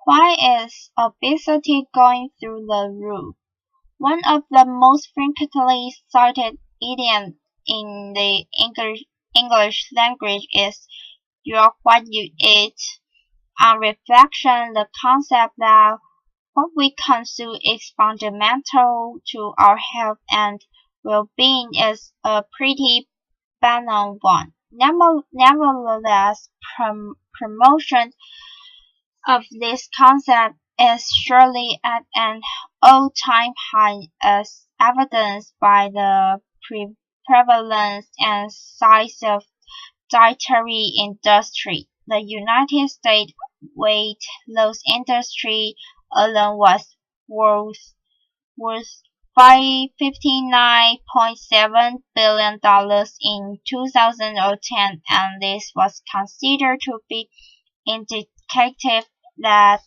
Why is obesity going through the roof? One of the most frequently cited idioms in the English language is "you're what you eat." On reflection, the concept that what we consume is fundamental to our health and well-being is a pretty banal one. Nevertheless, promotion of this concept is surely at an all-time high as evidenced by the prevalence and size of dietary industry. The United States weight loss industry alone was worth $59.7 billion in 2010, and this was considered to be indicative that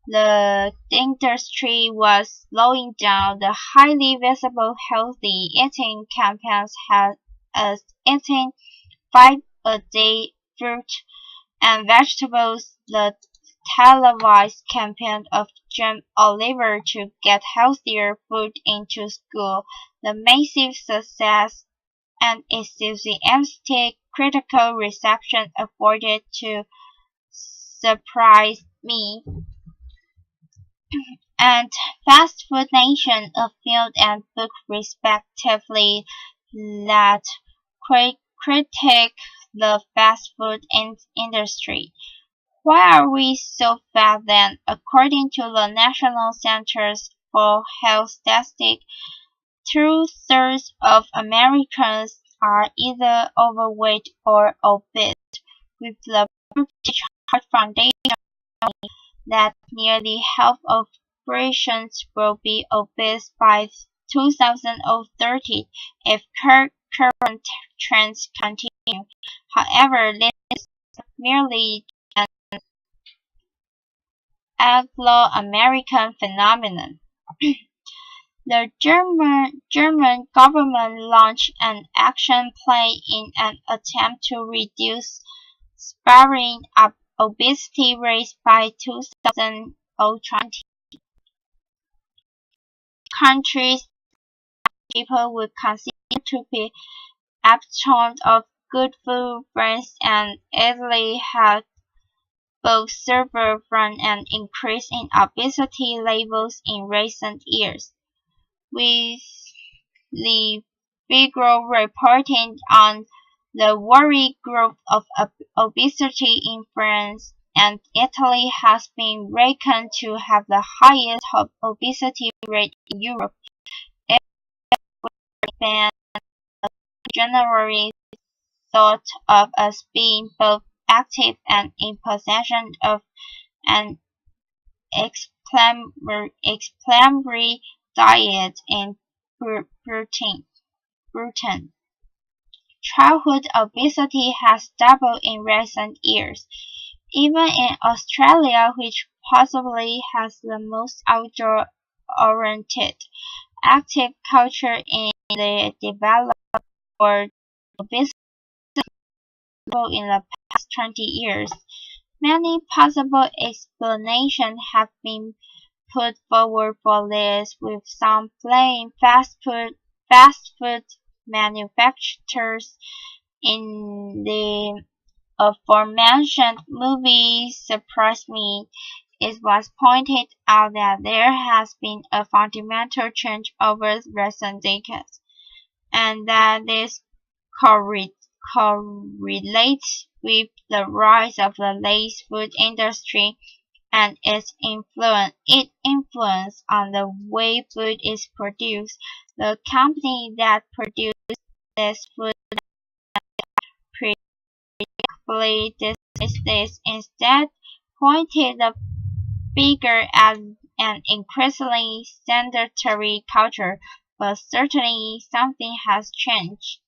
the industry was slowing down. The highly visible healthy eating campaigns had us eating 5-a-day fruit and vegetables, the televised campaign of Jim Oliver to get healthier food into school, the massive success and enthusiastic critical reception afforded to surprise me, and Fast Food Nation, a film and book respectively, that critique the fast food industry. Why are we so fat then? According to the National Centers for Health Statistics, 2/3 of Americans are either overweight or obese, with the British Heart Foundation showing that nearly half of Britons will be obese by 2030 if current trends continue. However, this is merely an Anglo-American phenomenon. The German government launched an action plan in an attempt to reduce sparing obesity rates by 2020. Countries people would consider to be absent of good food France and Italy had both suffered from an increase in obesity levels in recent years, with the Figaro reporting on the worrying growth of obesity in France, and Italy has been reckoned to have the highest obesity rate in Europe. It has been generally thought of as being both active and in possession of an exemplary diet in Britain. Childhood obesity has doubled in recent years. Even in Australia, which possibly has the most outdoor-oriented, active culture in the developed world, obesity has doubled in the past 20 years. Many possible explanations have been put forward for this, with some blaming fast food manufacturers. In the aforementioned movie Surprise Me, it was pointed out that there has been a fundamental change over recent decades, and that this correlates with the rise of the lace food industry and its influence on the way food is produced. The company that produces this food predictably dismissed this, instead pointed the finger at an increasingly sedentary culture, but certainly something has changed.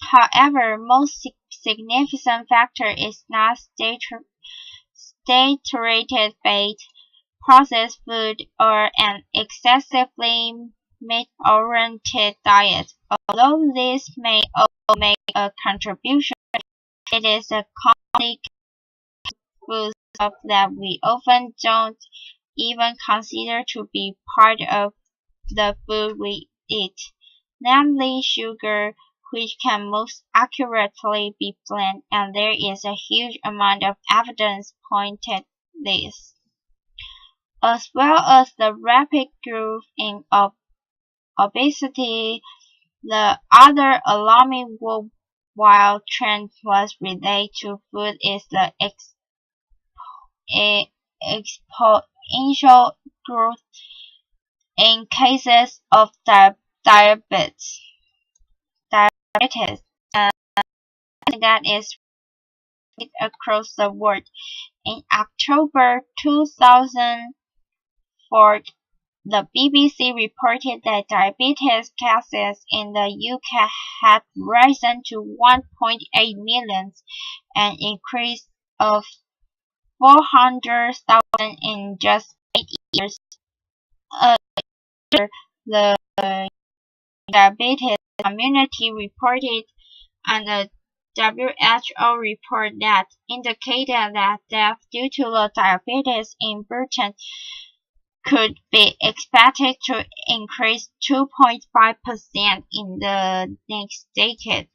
However, most significant factor is not saturated fat, processed food, or an excessively meat-oriented diet. Although these may all make a contribution, it is a commonly food stuff that we often don't even consider to be part of the food we eat, namely sugar, which can most accurately be blamed, and there is a huge amount of evidence pointing this, as well as the rapid growth in obesity. The other alarming worldwide trend was related to food is the exponential growth in cases of diabetes, and that is across the world. In October 2004, the BBC reported that diabetes cases in the UK had risen to 1.8 million, an increase of 400,000 in just 8 years. The diabetes community reported on a WHO report that indicated that death due to the diabetes in Britain could be expected to increase 2.5% in the next decade.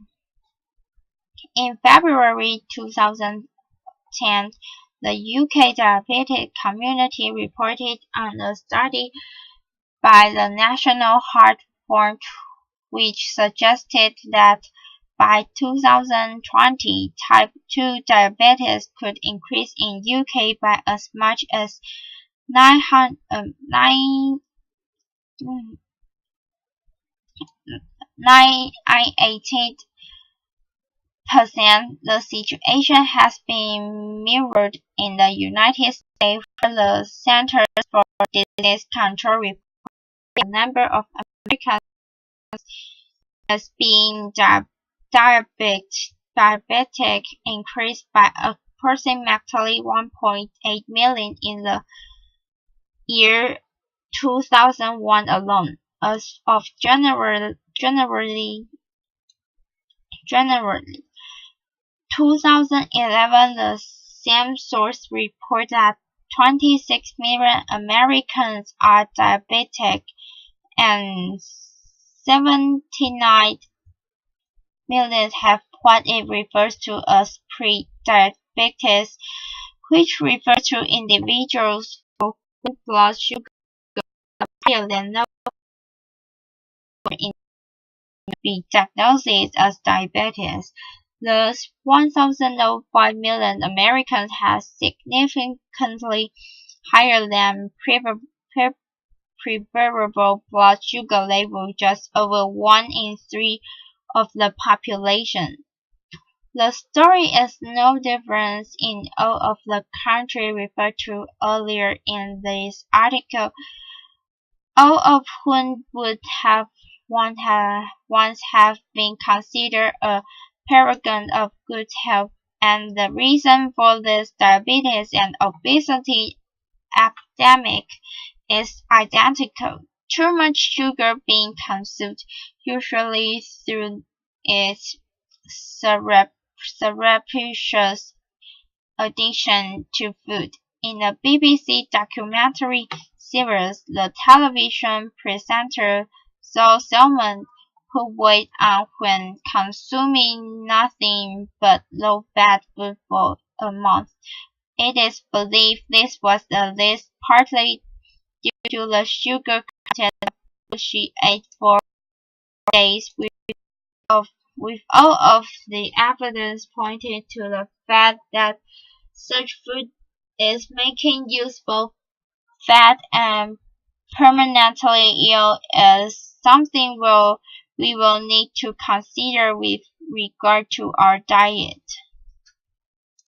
In February 2010, the UK diabetes community reported on a study by the National Heart Fund which suggested that by 2020, type 2 diabetes could increase in UK by as much as 918%. The situation has been mirrored in the United States, where the Centers for Disease Control reported the number of Americans as being diabetic increased by approximately 1.8 million in the year 2001 alone. As of January 2011, the same source reported that 26 million Americans are diabetic and 79 million have what it refers to as pre-diabetes, which refers to individuals with blood sugar higher than normal in be diagnosed as diabetes. Thus, 1,005 million Americans have significantly higher than preferable blood sugar level, just over 1 in 3 of the population. The story is no different in all of the countries referred to earlier in this article, all of whom would have once have been considered a paragon of good health, and the reason for this diabetes and obesity epidemic is identical. Too much sugar being consumed, usually through its surreptitious addiction to food. In a BBC documentary series, the television presenter Saul Salmon, who weighed on when consuming nothing but low-fat food for a month. It is believed this was at least partly due to the sugar content of food she ate for days, with all of the evidence pointing to the fact that such food is making useful fat and permanently ill is something we will need to consider with regard to our diet.